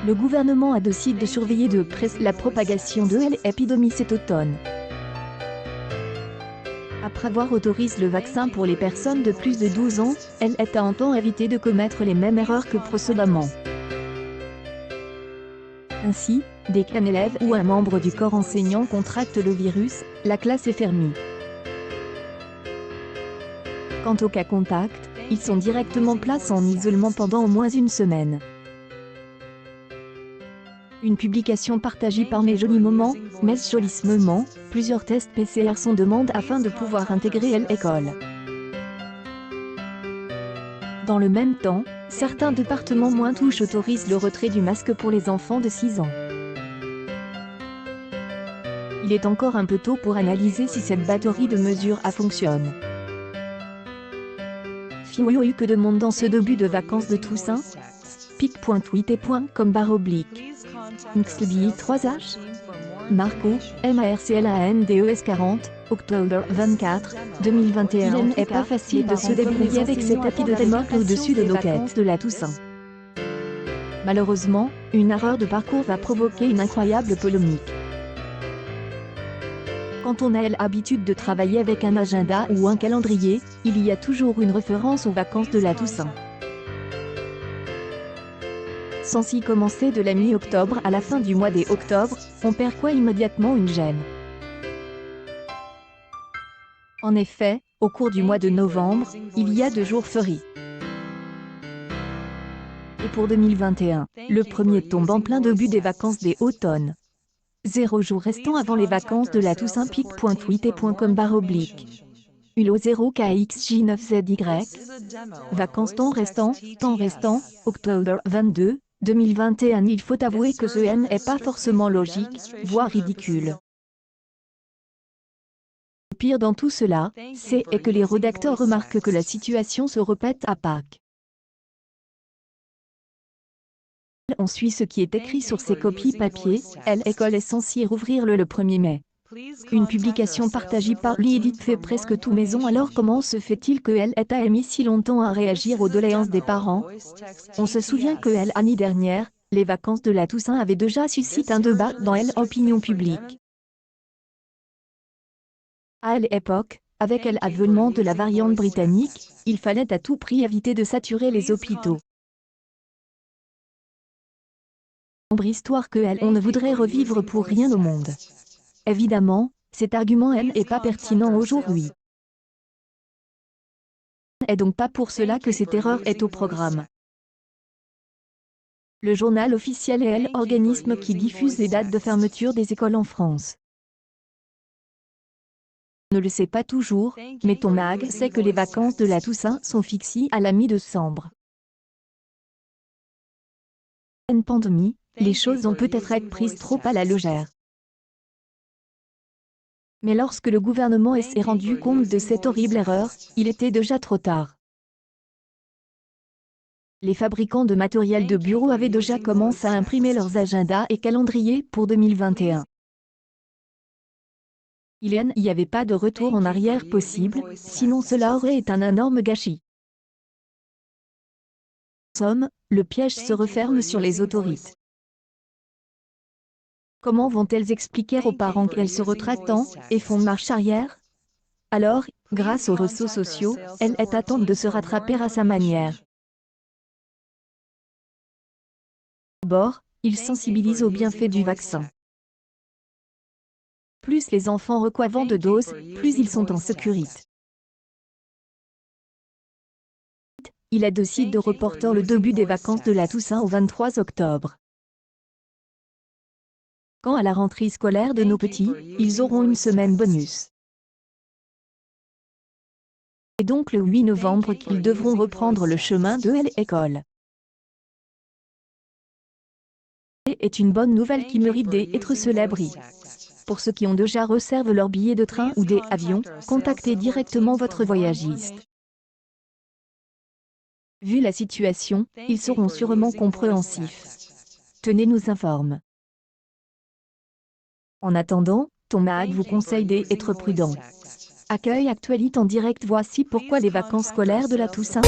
Le gouvernement a décidé de surveiller de près la propagation de l'épidémie cet automne. Après avoir autorisé le vaccin pour les personnes de plus de 12 ans, elle entend éviter de commettre les mêmes erreurs que précédemment. Ainsi, dès qu'un élève ou un membre du corps enseignant contracte le virus, la classe est fermée. Quant aux cas contacts, ils sont directement placés en isolement pendant au moins une semaine. Une publication partagée par Mes Jolis Moments, Mes Jolis Moments, plusieurs tests PCR sont demandés afin de pouvoir intégrer l'école. Dans le même temps, certains départements moins touches autorisent le retrait du masque pour les enfants de 6 ans. Il est encore un peu tôt pour analyser si cette batterie de mesures fonctionne. Fioyu que demande dans ce début de vacances de Toussaint pic.tweet.com/. Nxlbi 3H Marco, MARCLANDES 40, octobre 24, 2021. Il n'est pas facile de se débrouiller avec ces tapis de Damoclès au-dessus de nos têtes de la Toussaint. Malheureusement, une erreur de parcours va provoquer une incroyable polémique. Quand on a l'habitude de travailler avec un agenda ou un calendrier, il y a toujours une référence aux vacances de la Toussaint. Censé commencer de la mi-octobre à la fin du mois d'octobre, on perd quoi immédiatement une gemme. En effet, au cours du mois de novembre, il y a 2 jours fériés. Et pour 2021, le premier tombe en plein début des vacances d'automne. 0 jours restants avant les vacances de la Toussaint pic.tweet.com/. ULO 0KXJ9ZY. Vacances temps restant, octobre 22, 2021. Il faut avouer que ce n'est pas forcément logique, voire ridicule. Le pire dans tout cela, c'est que les rédacteurs remarquent que la situation se répète à Pâques. On suit ce qui est écrit sur ces copies papier, l'école est censée rouvrir le 1er mai. Une publication partagée par l'Edit fait presque tout maison. Alors comment se fait-il que a mis si longtemps à réagir aux doléances des parents? On se souvient que l'année dernière, les vacances de la Toussaint avaient déjà suscité un débat dans l'opinion publique. À l'époque, avec l'avènement de la variante britannique, il fallait à tout prix éviter de saturer les hôpitaux. Histoire que on ne voudrait revivre pour rien au monde. Évidemment, cet argument n'est pas pertinent aujourd'hui. Et donc pas pour cela que cette erreur est au programme. Le journal officiel est l'organisme qui diffuse les dates de fermeture des écoles en France. On ne le sait pas toujours, mais ton mag sait que les vacances de la Toussaint sont fixées à la mi-décembre. Une pandémie, les choses ont peut-être été prises trop à la légère. Mais lorsque le gouvernement s'est rendu compte de cette horrible erreur, il était déjà trop tard. Les fabricants de matériel de bureau avaient déjà commencé à imprimer leurs agendas et calendriers pour 2021. Il n'y avait pas de retour en arrière possible, sinon cela aurait été un énorme gâchis. En somme, le piège se referme sur les autorités. Comment vont-elles expliquer aux parents qu'elles se retractent et font marche arrière? Alors, grâce aux réseaux sociaux, elles attendent de se rattraper à sa manière. D'abord, ils sensibilisent aux bienfaits du vaccin. Plus les enfants reçoivent de doses, plus ils sont en sécurité. Il a décidé de reporter le début des vacances de la Toussaint au 23 octobre. Quand à la rentrée scolaire de nos petits, ils auront une semaine bonus. C'est donc le 8 novembre qu'ils devront reprendre le chemin de l'école. Est une bonne nouvelle qui mérite d'être célébrée. Pour ceux qui ont déjà réservé leur billet de train ou des avions, contactez directement votre voyagiste. Vu la situation, ils seront sûrement compréhensifs. Tenez-nous informés. En attendant, ton mag vous conseille d'être prudent. Accueil actualité en direct. Voici pourquoi les vacances scolaires de la Toussaint.